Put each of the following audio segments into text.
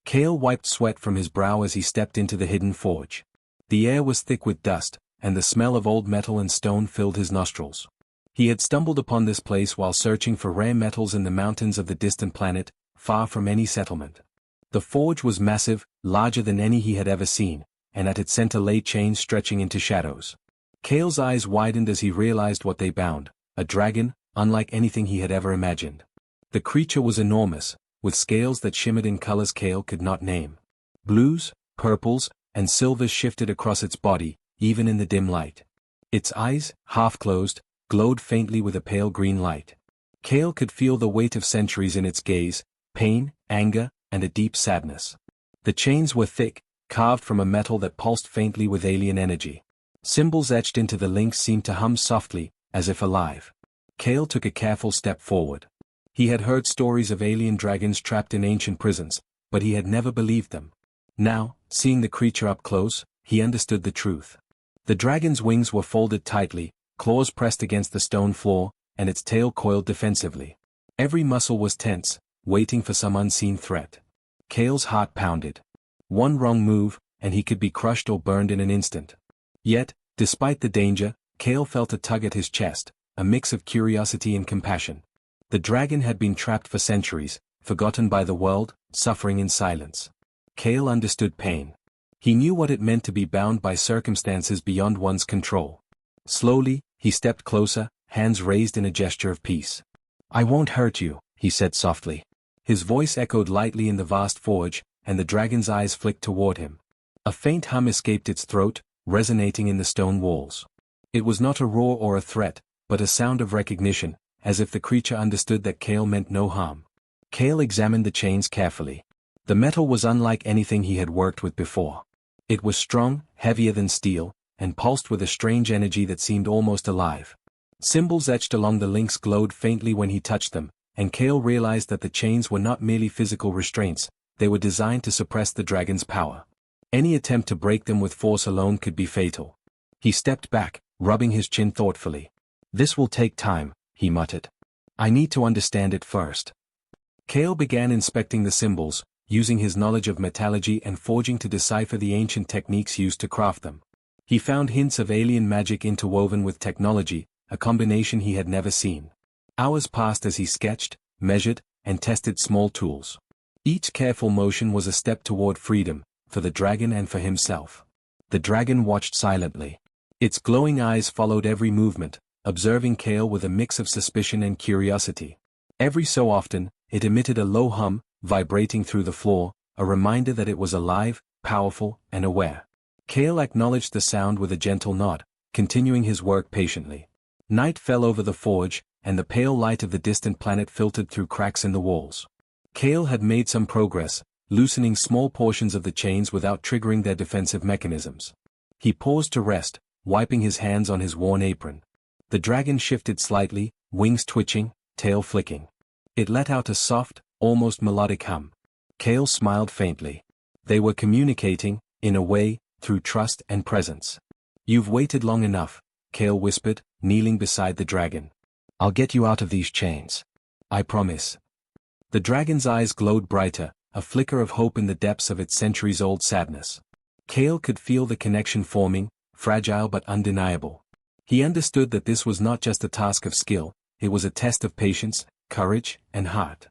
Kale wiped sweat from his brow as he stepped into the hidden forge. The air was thick with dust, and the smell of old metal and stone filled his nostrils. He had stumbled upon this place while searching for rare metals in the mountains of the distant planet, far from any settlement. The forge was massive, larger than any he had ever seen, and at its center lay chains stretching into shadows. Kale's eyes widened as he realized what they bound, a dragon, unlike anything he had ever imagined. The creature was enormous, with scales that shimmered in colors Kale could not name. Blues, purples, and silvers shifted across its body, even in the dim light. Its eyes, half closed, glowed faintly with a pale green light. Kale could feel the weight of centuries in its gaze, pain, anger, and a deep sadness. The chains were thick, carved from a metal that pulsed faintly with alien energy. Symbols etched into the links seemed to hum softly, as if alive. Kale took a careful step forward. He had heard stories of alien dragons trapped in ancient prisons, but he had never believed them. Now, seeing the creature up close, he understood the truth. The dragon's wings were folded tightly, claws pressed against the stone floor, and its tail coiled defensively. Every muscle was tense, waiting for some unseen threat. Kale's heart pounded. One wrong move, and he could be crushed or burned in an instant. Yet, despite the danger, Kale felt a tug at his chest, a mix of curiosity and compassion. The dragon had been trapped for centuries, forgotten by the world, suffering in silence. Kale understood pain. He knew what it meant to be bound by circumstances beyond one's control. Slowly, he stepped closer, hands raised in a gesture of peace. "I won't hurt you," he said softly. His voice echoed lightly in the vast forge, and the dragon's eyes flicked toward him. A faint hum escaped its throat, resonating in the stone walls. It was not a roar or a threat, but a sound of recognition, as if the creature understood that Kale meant no harm. Kale examined the chains carefully. The metal was unlike anything he had worked with before. It was strong, heavier than steel, and pulsed with a strange energy that seemed almost alive. Symbols etched along the links glowed faintly when he touched them, and Kale realized that the chains were not merely physical restraints, they were designed to suppress the dragon's power. Any attempt to break them with force alone could be fatal. He stepped back, rubbing his chin thoughtfully. "This will take time," he muttered. "I need to understand it first." Kale began inspecting the symbols, using his knowledge of metallurgy and forging to decipher the ancient techniques used to craft them. He found hints of alien magic interwoven with technology, a combination he had never seen. Hours passed as he sketched, measured, and tested small tools. Each careful motion was a step toward freedom, for the dragon and for himself. The dragon watched silently. Its glowing eyes followed every movement, observing Kale with a mix of suspicion and curiosity. Every so often, it emitted a low hum, vibrating through the floor, a reminder that it was alive, powerful, and aware. Kale acknowledged the sound with a gentle nod, continuing his work patiently. Night fell over the forge, and the pale light of the distant planet filtered through cracks in the walls. Kale had made some progress, loosening small portions of the chains without triggering their defensive mechanisms. He paused to rest, wiping his hands on his worn apron. The dragon shifted slightly, wings twitching, tail flicking. It let out a soft, almost melodic hum. Kale smiled faintly. They were communicating, in a way, through trust and presence. "You've waited long enough," Kale whispered, kneeling beside the dragon. "I'll get you out of these chains. I promise." The dragon's eyes glowed brighter, a flicker of hope in the depths of its centuries-old sadness. Kale could feel the connection forming, fragile but undeniable. He understood that this was not just a task of skill, it was a test of patience, courage, and heart.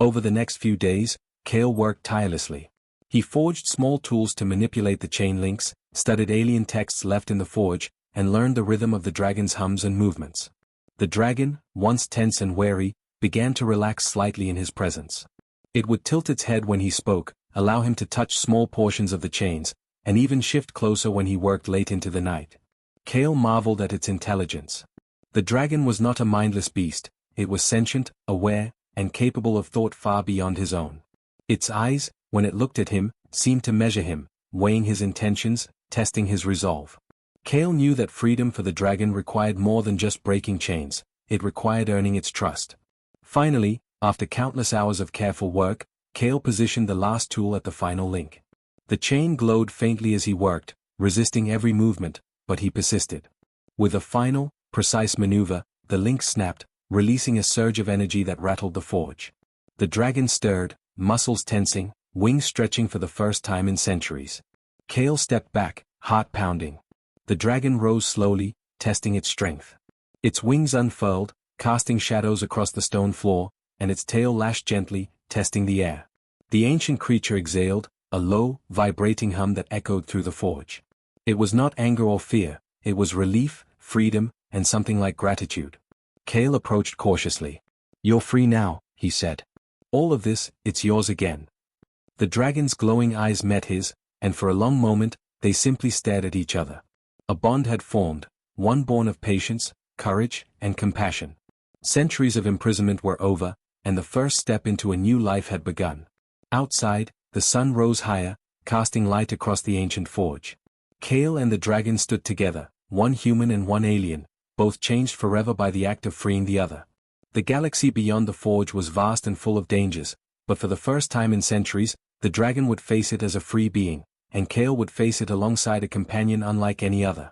Over the next few days, Kale worked tirelessly. He forged small tools to manipulate the chain links, studied alien texts left in the forge, and learned the rhythm of the dragon's hums and movements. The dragon, once tense and wary, began to relax slightly in his presence. It would tilt its head when he spoke, allow him to touch small portions of the chains, and even shift closer when he worked late into the night. Kale marveled at its intelligence. The dragon was not a mindless beast, it was sentient, aware, and capable of thought far beyond his own. Its eyes, when it looked at him, seemed to measure him, weighing his intentions, testing his resolve. Kale knew that freedom for the dragon required more than just breaking chains, it required earning its trust. Finally, after countless hours of careful work, Kale positioned the last tool at the final link. The chain glowed faintly as he worked, resisting every movement, but he persisted. With a final, precise maneuver, the link snapped, releasing a surge of energy that rattled the forge. The dragon stirred, muscles tensing, wings stretching for the first time in centuries. Kale stepped back, heart pounding. The dragon rose slowly, testing its strength. Its wings unfurled, casting shadows across the stone floor, and its tail lashed gently, testing the air. The ancient creature exhaled, a low, vibrating hum that echoed through the forge. It was not anger or fear, it was relief, freedom, and something like gratitude. Kale approached cautiously. "You're free now," he said. "All of this, it's yours again." The dragon's glowing eyes met his, and for a long moment, they simply stared at each other. A bond had formed, one born of patience, courage, and compassion. Centuries of imprisonment were over, and the first step into a new life had begun. Outside, the sun rose higher, casting light across the ancient forge. Kale and the dragon stood together, one human and one alien, both changed forever by the act of freeing the other. The galaxy beyond the forge was vast and full of dangers, but for the first time in centuries, the dragon would face it as a free being, and Kale would face it alongside a companion unlike any other.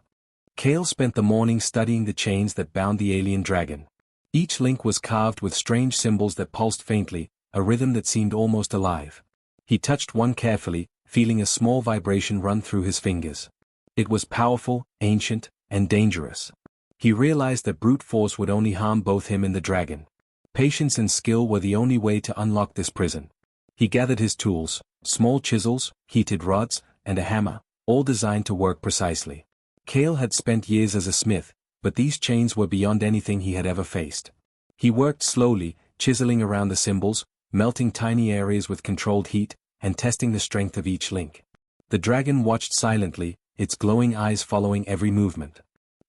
Kale spent the morning studying the chains that bound the alien dragon. Each link was carved with strange symbols that pulsed faintly, a rhythm that seemed almost alive. He touched one carefully, feeling a small vibration run through his fingers. It was powerful, ancient, and dangerous. He realized that brute force would only harm both him and the dragon. Patience and skill were the only way to unlock this prison. He gathered his tools, small chisels, heated rods, and a hammer, all designed to work precisely. Kale had spent years as a smith, but these chains were beyond anything he had ever faced. He worked slowly, chiseling around the symbols, melting tiny areas with controlled heat, and testing the strength of each link. The dragon watched silently, its glowing eyes following every movement.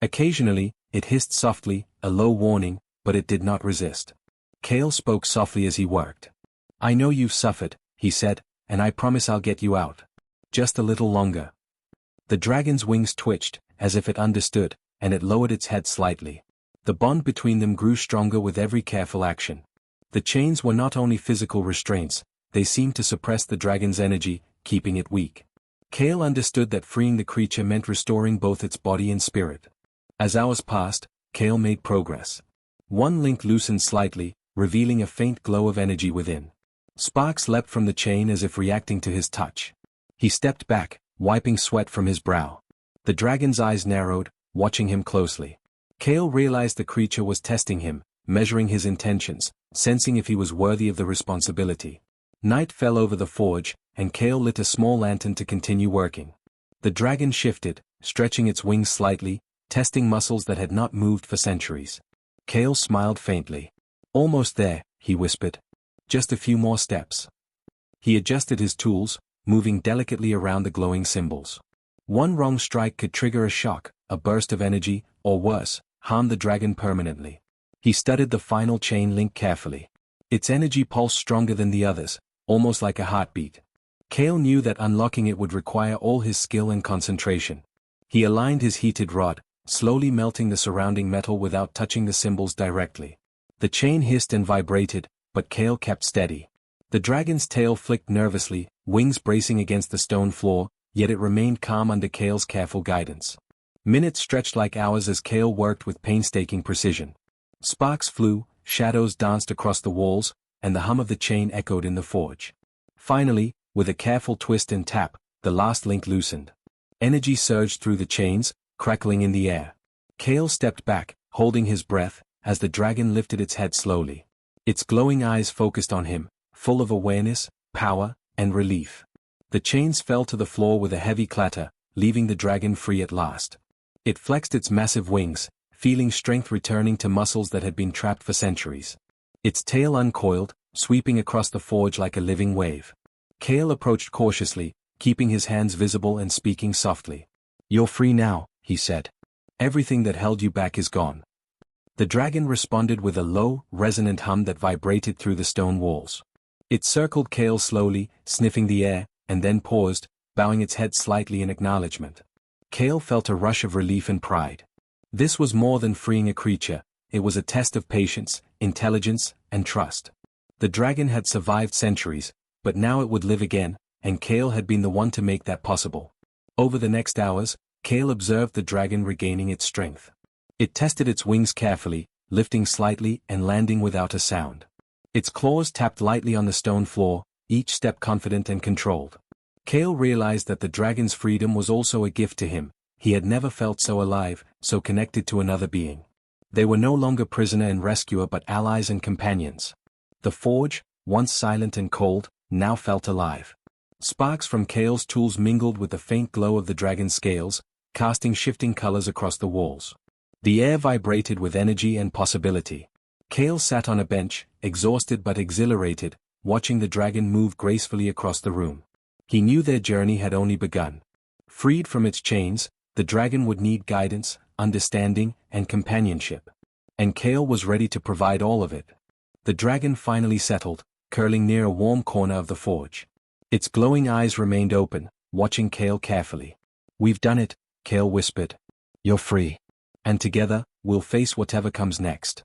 Occasionally, it hissed softly, a low warning, but it did not resist. Kale spoke softly as he worked. "I know you've suffered," he said, "and I promise I'll get you out. Just a little longer." The dragon's wings twitched, as if it understood, and it lowered its head slightly. The bond between them grew stronger with every careful action. The chains were not only physical restraints, they seemed to suppress the dragon's energy, keeping it weak. Kale understood that freeing the creature meant restoring both its body and spirit. As hours passed, Kale made progress. One link loosened slightly, revealing a faint glow of energy within. Sparks leapt from the chain as if reacting to his touch. He stepped back, wiping sweat from his brow. The dragon's eyes narrowed, watching him closely. Kale realized the creature was testing him, measuring his intentions, sensing if he was worthy of the responsibility. Night fell over the forge, and Kale lit a small lantern to continue working. The dragon shifted, stretching its wings slightly, testing muscles that had not moved for centuries. Kale smiled faintly. "Almost there," he whispered. "Just a few more steps." He adjusted his tools, moving delicately around the glowing symbols. One wrong strike could trigger a shock, a burst of energy, or worse, harm the dragon permanently. He studied the final chain link carefully. Its energy pulsed stronger than the others, almost like a heartbeat. Kale knew that unlocking it would require all his skill and concentration. He aligned his heated rod, slowly melting the surrounding metal without touching the symbols directly. The chain hissed and vibrated, but Kale kept steady. The dragon's tail flicked nervously, wings bracing against the stone floor, yet it remained calm under Kale's careful guidance. Minutes stretched like hours as Kale worked with painstaking precision. Sparks flew, shadows danced across the walls, and the hum of the chain echoed in the forge. Finally, with a careful twist and tap, the last link loosened. Energy surged through the chains, crackling in the air. Kale stepped back, holding his breath, as the dragon lifted its head slowly. Its glowing eyes focused on him, full of awareness, power, and relief. The chains fell to the floor with a heavy clatter, leaving the dragon free at last. It flexed its massive wings, feeling strength returning to muscles that had been trapped for centuries. Its tail uncoiled, sweeping across the forge like a living wave. Kale approached cautiously, keeping his hands visible and speaking softly. "You're free now," he said. "Everything that held you back is gone." The dragon responded with a low, resonant hum that vibrated through the stone walls. It circled Kale slowly, sniffing the air, and then paused, bowing its head slightly in acknowledgement. Kale felt a rush of relief and pride. This was more than freeing a creature, it was a test of patience, intelligence, and trust. The dragon had survived centuries, but now it would live again, and Kale had been the one to make that possible. Over the next hours, Kale observed the dragon regaining its strength. It tested its wings carefully, lifting slightly and landing without a sound. Its claws tapped lightly on the stone floor, each step confident and controlled. Kale realized that the dragon's freedom was also a gift to him. He had never felt so alive, so connected to another being. They were no longer prisoner and rescuer but allies and companions. The forge, once silent and cold, now felt alive. Sparks from Kale's tools mingled with the faint glow of the dragon's scales, casting shifting colors across the walls. The air vibrated with energy and possibility. Kale sat on a bench, exhausted but exhilarated, watching the dragon move gracefully across the room. He knew their journey had only begun. Freed from its chains, the dragon would need guidance, understanding, and companionship. And Kale was ready to provide all of it. The dragon finally settled, curling near a warm corner of the forge. Its glowing eyes remained open, watching Kale carefully. "We've done it," Kale whispered. "You're free. And together, we'll face whatever comes next."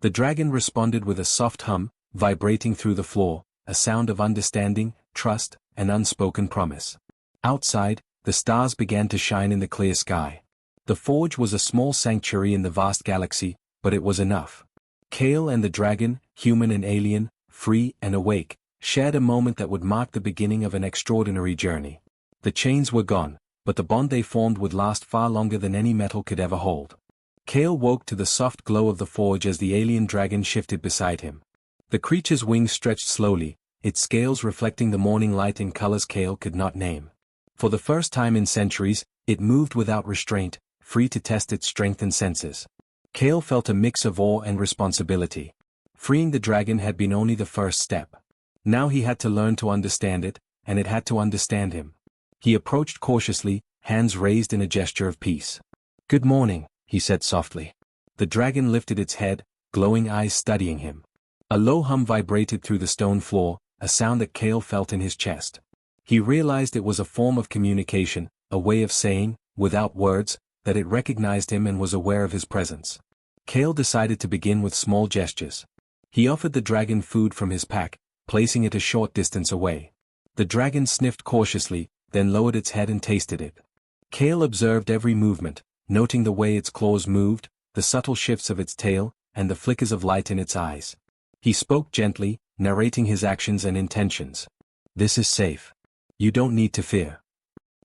The dragon responded with a soft hum, vibrating through the floor, a sound of understanding, trust, and unspoken promise. Outside, the stars began to shine in the clear sky. The forge was a small sanctuary in the vast galaxy, but it was enough. Kale and the dragon, human and alien, free and awake, shared a moment that would mark the beginning of an extraordinary journey. The chains were gone, but the bond they formed would last far longer than any metal could ever hold. Kale woke to the soft glow of the forge as the alien dragon shifted beside him. The creature's wings stretched slowly, its scales reflecting the morning light in colors Kale could not name. For the first time in centuries, it moved without restraint, free to test its strength and senses. Kale felt a mix of awe and responsibility. Freeing the dragon had been only the first step. Now he had to learn to understand it, and it had to understand him. He approached cautiously, hands raised in a gesture of peace. "Good morning," he said softly. The dragon lifted its head, glowing eyes studying him. A low hum vibrated through the stone floor, a sound that Kale felt in his chest. He realized it was a form of communication, a way of saying, without words, that it recognized him and was aware of his presence. Kale decided to begin with small gestures. He offered the dragon food from his pack, placing it a short distance away. The dragon sniffed cautiously, then lowered its head and tasted it. Kale observed every movement, noting the way its claws moved, the subtle shifts of its tail, and the flickers of light in its eyes. He spoke gently, narrating his actions and intentions. "This is safe. You don't need to fear."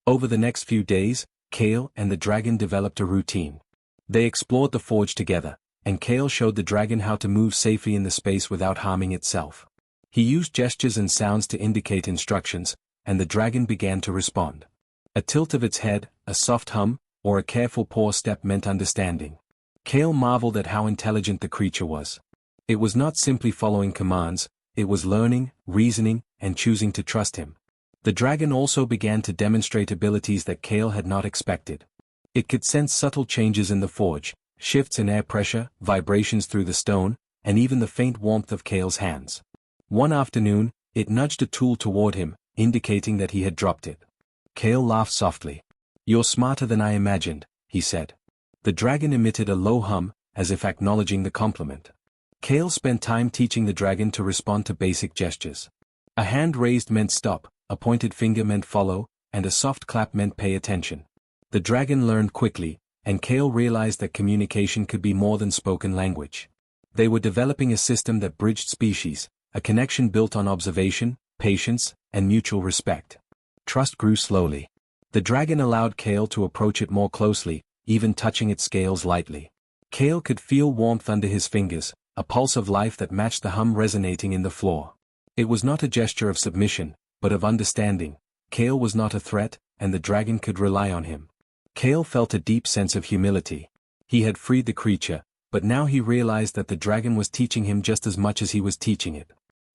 Over the next few days, Kale and the dragon developed a routine. They explored the forge together, and Kale showed the dragon how to move safely in the space without harming itself. He used gestures and sounds to indicate instructions, and the dragon began to respond. A tilt of its head, a soft hum, or a careful paw step meant understanding. Kale marveled at how intelligent the creature was. It was not simply following commands, it was learning, reasoning, and choosing to trust him. The dragon also began to demonstrate abilities that Kale had not expected. It could sense subtle changes in the forge, shifts in air pressure, vibrations through the stone, and even the faint warmth of Kale's hands. One afternoon, it nudged a tool toward him, indicating that he had dropped it. Kale laughed softly. "You're smarter than I imagined," he said. The dragon emitted a low hum, as if acknowledging the compliment. Kale spent time teaching the dragon to respond to basic gestures. A hand raised meant stop, a pointed finger meant follow, and a soft clap meant pay attention. The dragon learned quickly, and Kale realized that communication could be more than spoken language. They were developing a system that bridged species, a connection built on observation, patience, and mutual respect. Trust grew slowly. The dragon allowed Kale to approach it more closely, even touching its scales lightly. Kale could feel warmth under his fingers, a pulse of life that matched the hum resonating in the floor. It was not a gesture of submission, but of understanding. Kale was not a threat, and the dragon could rely on him. Kale felt a deep sense of humility. He had freed the creature, but now he realized that the dragon was teaching him just as much as he was teaching it.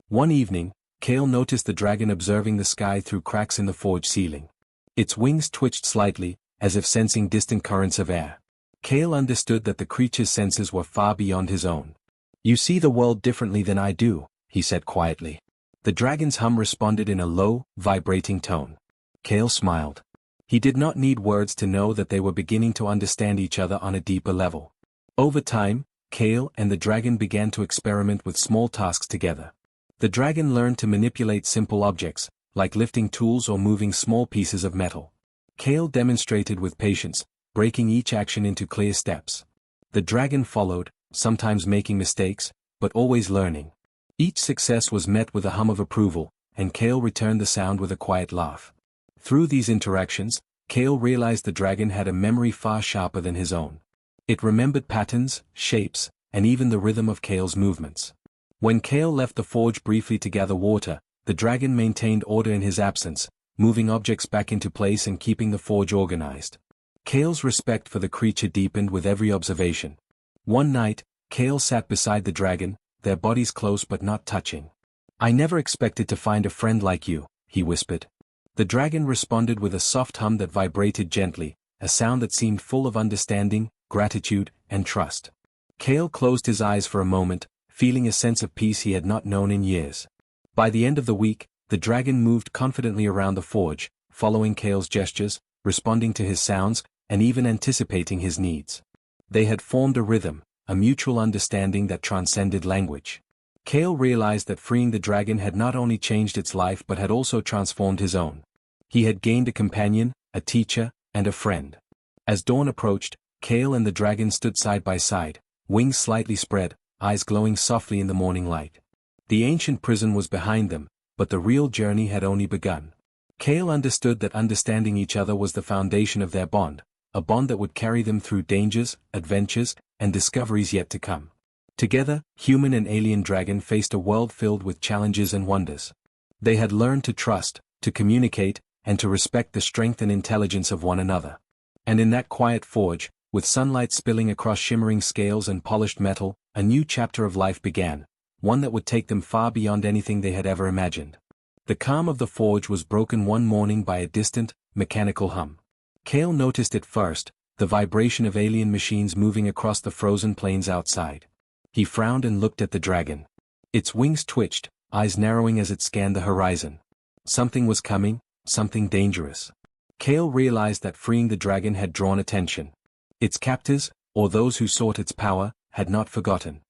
One evening, Kale noticed the dragon observing the sky through cracks in the forge ceiling. Its wings twitched slightly, as if sensing distant currents of air. Kale understood that the creature's senses were far beyond his own. "You see the world differently than I do," he said quietly. The dragon's hum responded in a low, vibrating tone. Kale smiled. He did not need words to know that they were beginning to understand each other on a deeper level. Over time, Kale and the dragon began to experiment with small tasks together. The dragon learned to manipulate simple objects, like lifting tools or moving small pieces of metal. Kale demonstrated with patience, breaking each action into clear steps. The dragon followed, sometimes making mistakes, but always learning. Each success was met with a hum of approval, and Kale returned the sound with a quiet laugh. Through these interactions, Kale realized the dragon had a memory far sharper than his own. It remembered patterns, shapes, and even the rhythm of Kale's movements. When Kale left the forge briefly to gather water, the dragon maintained order in his absence, moving objects back into place and keeping the forge organized. Kale's respect for the creature deepened with every observation. One night, Kale sat beside the dragon, their bodies close but not touching. "I never expected to find a friend like you," he whispered. The dragon responded with a soft hum that vibrated gently, a sound that seemed full of understanding, gratitude, and trust. Kale closed his eyes for a moment, feeling a sense of peace he had not known in years. By the end of the week, the dragon moved confidently around the forge, following Kale's gestures, responding to his sounds, and even anticipating his needs. They had formed a rhythm, a mutual understanding that transcended language. Kale realized that freeing the dragon had not only changed its life but had also transformed his own. He had gained a companion, a teacher, and a friend. As dawn approached, Kale and the dragon stood side by side, wings slightly spread, eyes glowing softly in the morning light. The ancient prison was behind them, but the real journey had only begun. Kale understood that understanding each other was the foundation of their bond, a bond that would carry them through dangers, adventures, and discoveries yet to come. Together, human and alien dragon faced a world filled with challenges and wonders. They had learned to trust, to communicate, and to respect the strength and intelligence of one another. And in that quiet forge, with sunlight spilling across shimmering scales and polished metal, a new chapter of life began, one that would take them far beyond anything they had ever imagined. The calm of the forge was broken one morning by a distant, mechanical hum. Kale noticed it first, the vibration of alien machines moving across the frozen plains outside. He frowned and looked at the dragon. Its wings twitched, eyes narrowing as it scanned the horizon. Something was coming, something dangerous. Kale realized that freeing the dragon had drawn attention. Its captors, or those who sought its power, had not forgotten.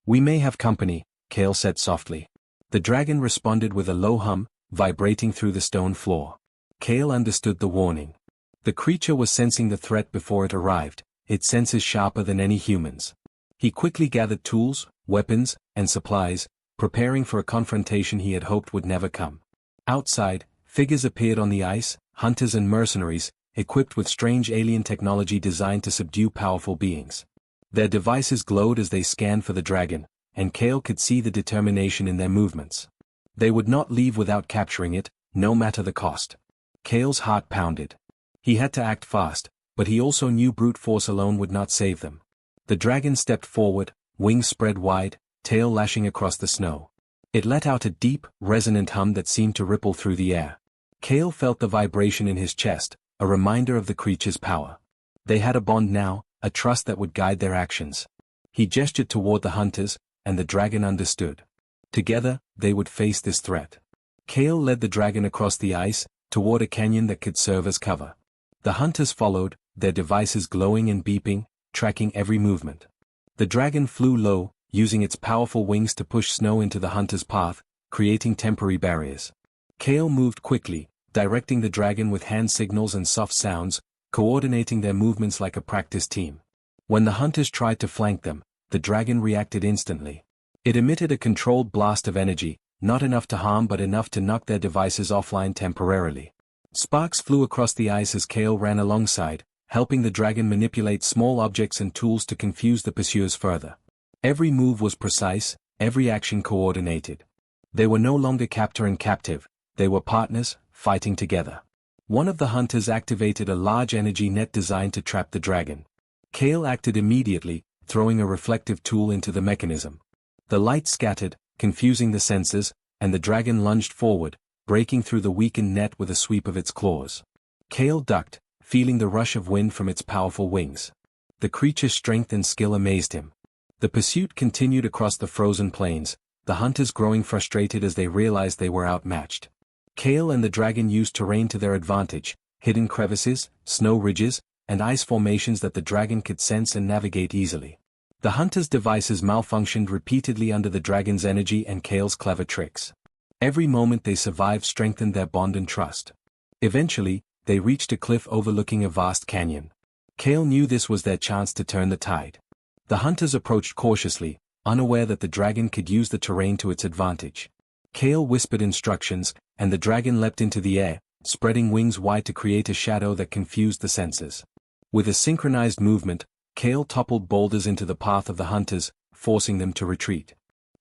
"We may have company," Kale said softly. The dragon responded with a low hum, vibrating through the stone floor. Kale understood the warning. The creature was sensing the threat before it arrived, its senses sharper than any human's. He quickly gathered tools, weapons, and supplies, preparing for a confrontation he had hoped would never come. Outside, figures appeared on the ice, hunters and mercenaries, equipped with strange alien technology designed to subdue powerful beings. Their devices glowed as they scanned for the dragon, and Kale could see the determination in their movements. They would not leave without capturing it, no matter the cost. Kale's heart pounded. He had to act fast, but he also knew brute force alone would not save them. The dragon stepped forward, wings spread wide, tail lashing across the snow. It let out a deep, resonant hum that seemed to ripple through the air. Kale felt the vibration in his chest, a reminder of the creature's power. They had a bond now, a trust that would guide their actions. He gestured toward the hunters, and the dragon understood. Together, they would face this threat. Kale led the dragon across the ice, toward a canyon that could serve as cover. The hunters followed, their devices glowing and beeping, tracking every movement. The dragon flew low, using its powerful wings to push snow into the hunter's path, creating temporary barriers. Kale moved quickly, directing the dragon with hand signals and soft sounds, coordinating their movements like a practice team. When the hunters tried to flank them, the dragon reacted instantly. It emitted a controlled blast of energy, not enough to harm but enough to knock their devices offline temporarily. Sparks flew across the ice as Kale ran alongside, helping the dragon manipulate small objects and tools to confuse the pursuers further. Every move was precise, every action coordinated. They were no longer captor and captive, they were partners, fighting together. One of the hunters activated a large energy net designed to trap the dragon. Kale acted immediately, throwing a reflective tool into the mechanism. The light scattered, confusing the sensors, and the dragon lunged forward, breaking through the weakened net with a sweep of its claws. Kale ducked, feeling the rush of wind from its powerful wings. The creature's strength and skill amazed him. The pursuit continued across the frozen plains, the hunters growing frustrated as they realized they were outmatched. Kale and the dragon used terrain to their advantage, hidden crevices, snow ridges, and ice formations that the dragon could sense and navigate easily. The hunters' devices malfunctioned repeatedly under the dragon's energy and Kale's clever tricks. Every moment they survived strengthened their bond and trust. Eventually, they reached a cliff overlooking a vast canyon. Kale knew this was their chance to turn the tide. The hunters approached cautiously, unaware that the dragon could use the terrain to its advantage. Kale whispered instructions, and the dragon leapt into the air, spreading wings wide to create a shadow that confused the senses. With a synchronized movement, Kale toppled boulders into the path of the hunters, forcing them to retreat.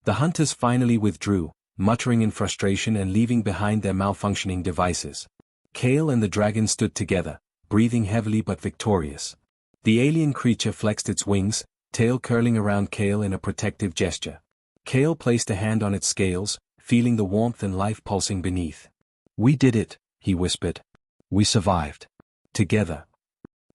The hunters finally withdrew, muttering in frustration and leaving behind their malfunctioning devices. Kale and the dragon stood together, breathing heavily but victorious. The alien creature flexed its wings, tail curling around Kale in a protective gesture. Kale placed a hand on its scales, feeling the warmth and life pulsing beneath. "We did it," he whispered. "We survived. Together."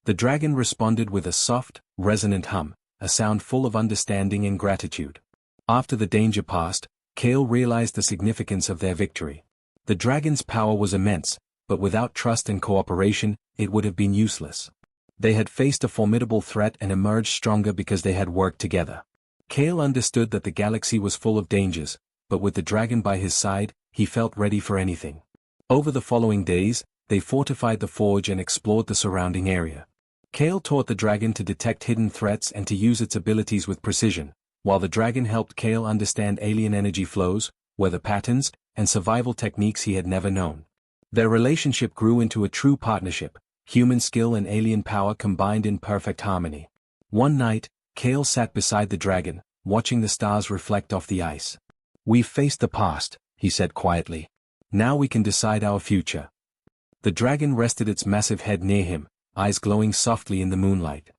The dragon responded with a soft, resonant hum, a sound full of understanding and gratitude. After the danger passed, Kale realized the significance of their victory. The dragon's power was immense, but without trust and cooperation, it would have been useless. They had faced a formidable threat and emerged stronger because they had worked together. Kale understood that the galaxy was full of dangers, but with the dragon by his side, he felt ready for anything. Over the following days, they fortified the forge and explored the surrounding area. Kale taught the dragon to detect hidden threats and to use its abilities with precision, while the dragon helped Kale understand alien energy flows, weather patterns, and survival techniques he had never known. Their relationship grew into a true partnership, human skill and alien power combined in perfect harmony. One night, Kale sat beside the dragon, watching the stars reflect off the ice. "We've faced the past," he said quietly. "Now we can decide our future." The dragon rested its massive head near him, eyes glowing softly in the moonlight.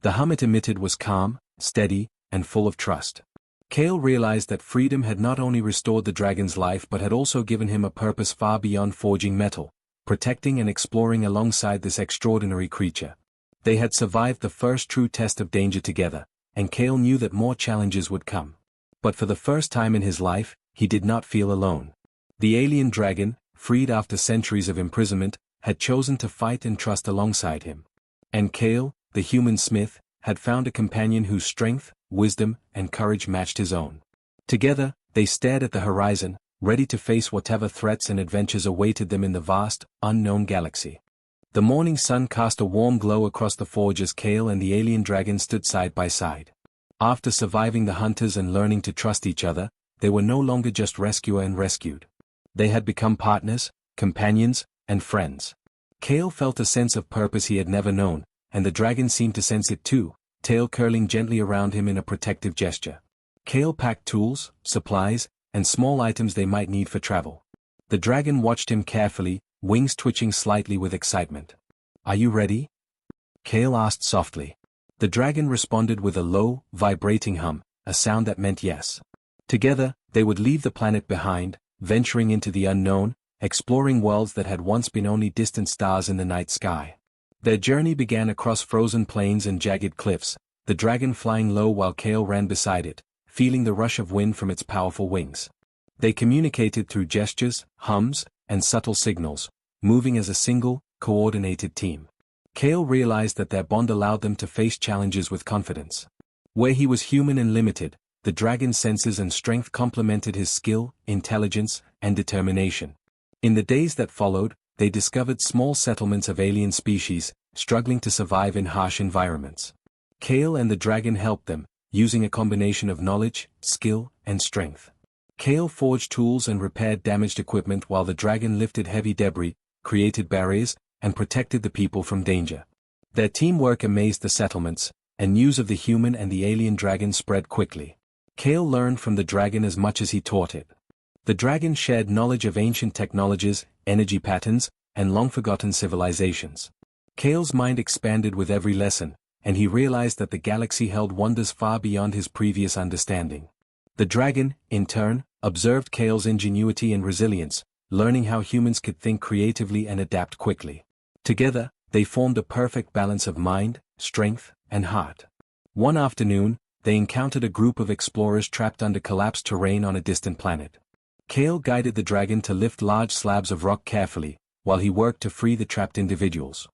The hum it emitted was calm, steady, and full of trust. Kale realized that freedom had not only restored the dragon's life but had also given him a purpose far beyond forging metal, protecting and exploring alongside this extraordinary creature. They had survived the first true test of danger together, and Kale knew that more challenges would come. But for the first time in his life, he did not feel alone. The alien dragon, freed after centuries of imprisonment, had chosen to fight and trust alongside him. And Kale, the human smith, had found a companion whose strength, wisdom, and courage matched his own. Together, they stared at the horizon, ready to face whatever threats and adventures awaited them in the vast, unknown galaxy. The morning sun cast a warm glow across the forge as Kale and the alien dragon stood side by side. After surviving the hunters and learning to trust each other, they were no longer just rescuer and rescued. They had become partners, companions, and friends. Kale felt a sense of purpose he had never known, and the dragon seemed to sense it too, tail curling gently around him in a protective gesture. Kale packed tools, supplies, and small items they might need for travel. The dragon watched him carefully, wings twitching slightly with excitement. "Are you ready?" Kale asked softly. The dragon responded with a low, vibrating hum, a sound that meant yes. Together, they would leave the planet behind, venturing into the unknown, exploring worlds that had once been only distant stars in the night sky. Their journey began across frozen plains and jagged cliffs, the dragon flying low while Kale ran beside it, feeling the rush of wind from its powerful wings. They communicated through gestures, hums, and subtle signals, moving as a single, coordinated team. Kale realized that their bond allowed them to face challenges with confidence. Where he was human and limited, the dragon's senses and strength complemented his skill, intelligence, and determination. In the days that followed, they discovered small settlements of alien species, struggling to survive in harsh environments. Kale and the dragon helped them, using a combination of knowledge, skill, and strength. Kale forged tools and repaired damaged equipment while the dragon lifted heavy debris, created barriers, and protected the people from danger. Their teamwork amazed the settlements, and news of the human and the alien dragon spread quickly. Kale learned from the dragon as much as he taught it. The dragon shared knowledge of ancient technologies, energy patterns, and long-forgotten civilizations. Kale's mind expanded with every lesson, and he realized that the galaxy held wonders far beyond his previous understanding. The dragon, in turn, observed Kale's ingenuity and resilience, learning how humans could think creatively and adapt quickly. Together, they formed a perfect balance of mind, strength, and heart. One afternoon, they encountered a group of explorers trapped under collapsed terrain on a distant planet. Kale guided the dragon to lift large slabs of rock carefully, while he worked to free the trapped individuals.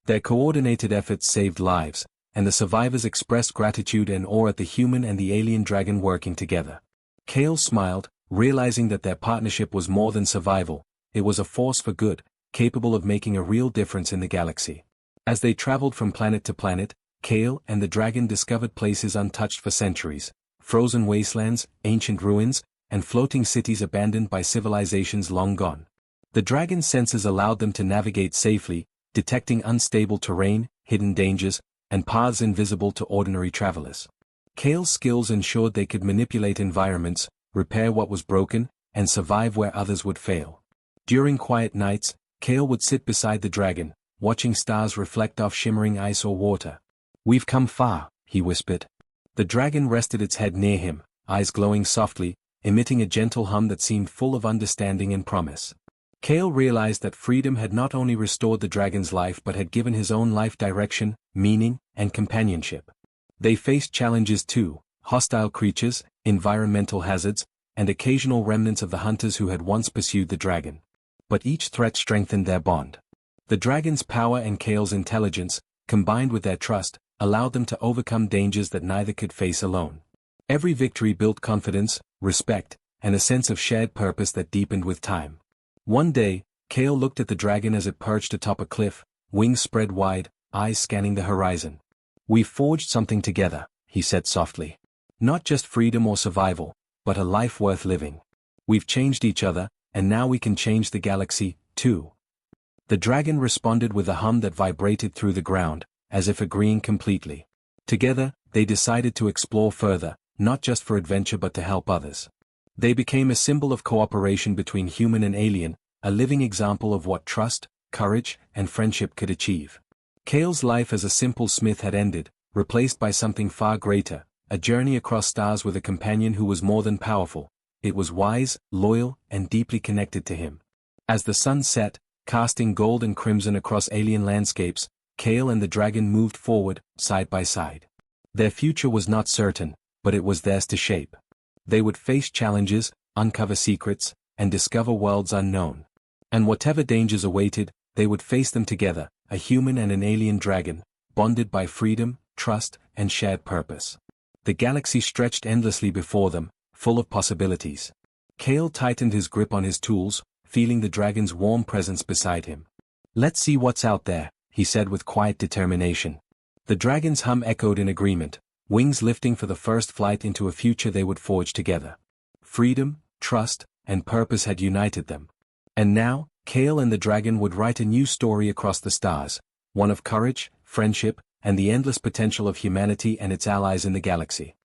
Their coordinated efforts saved lives, and the survivors expressed gratitude and awe at the human and the alien dragon working together. Kale smiled, realizing that their partnership was more than survival, it was a force for good, capable of making a real difference in the galaxy. As they traveled from planet to planet, Kale and the dragon discovered places untouched for centuries, frozen wastelands, ancient ruins, and floating cities abandoned by civilizations long gone. The dragon's senses allowed them to navigate safely, detecting unstable terrain, hidden dangers, and paths invisible to ordinary travelers. Kale's skills ensured they could manipulate environments, repair what was broken, and survive where others would fail. During quiet nights, Kale would sit beside the dragon, watching stars reflect off shimmering ice or water. "We've come far," he whispered. The dragon rested its head near him, eyes glowing softly, emitting a gentle hum that seemed full of understanding and promise. Kale realized that freedom had not only restored the dragon's life but had given his own life direction, meaning, and companionship. They faced challenges too: hostile creatures, environmental hazards, and occasional remnants of the hunters who had once pursued the dragon. But each threat strengthened their bond. The dragon's power and Kale's intelligence, combined with their trust, allowed them to overcome dangers that neither could face alone. Every victory built confidence, respect, and a sense of shared purpose that deepened with time. One day, Kale looked at the dragon as it perched atop a cliff, wings spread wide, eyes scanning the horizon. "We've forged something together," he said softly. "Not just freedom or survival, but a life worth living. We've changed each other, and now we can change the galaxy, too." The dragon responded with a hum that vibrated through the ground, as if agreeing completely. Together, they decided to explore further, not just for adventure but to help others. They became a symbol of cooperation between human and alien, a living example of what trust, courage, and friendship could achieve. Kale's life as a simple smith had ended, replaced by something far greater, a journey across stars with a companion who was more than powerful. It was wise, loyal, and deeply connected to him. As the sun set, casting gold and crimson across alien landscapes, Kale and the dragon moved forward, side by side. Their future was not certain, but it was theirs to shape. They would face challenges, uncover secrets, and discover worlds unknown. And whatever dangers awaited, they would face them together, a human and an alien dragon, bonded by freedom, trust, and shared purpose. The galaxy stretched endlessly before them, full of possibilities. Kale tightened his grip on his tools, feeling the dragon's warm presence beside him. "Let's see what's out there," he said with quiet determination. The dragon's hum echoed in agreement, wings lifting for the first flight into a future they would forge together. Freedom, trust, and purpose had united them. And now, Kale and the dragon would write a new story across the stars, one of courage, friendship, and the endless potential of humanity and its allies in the galaxy.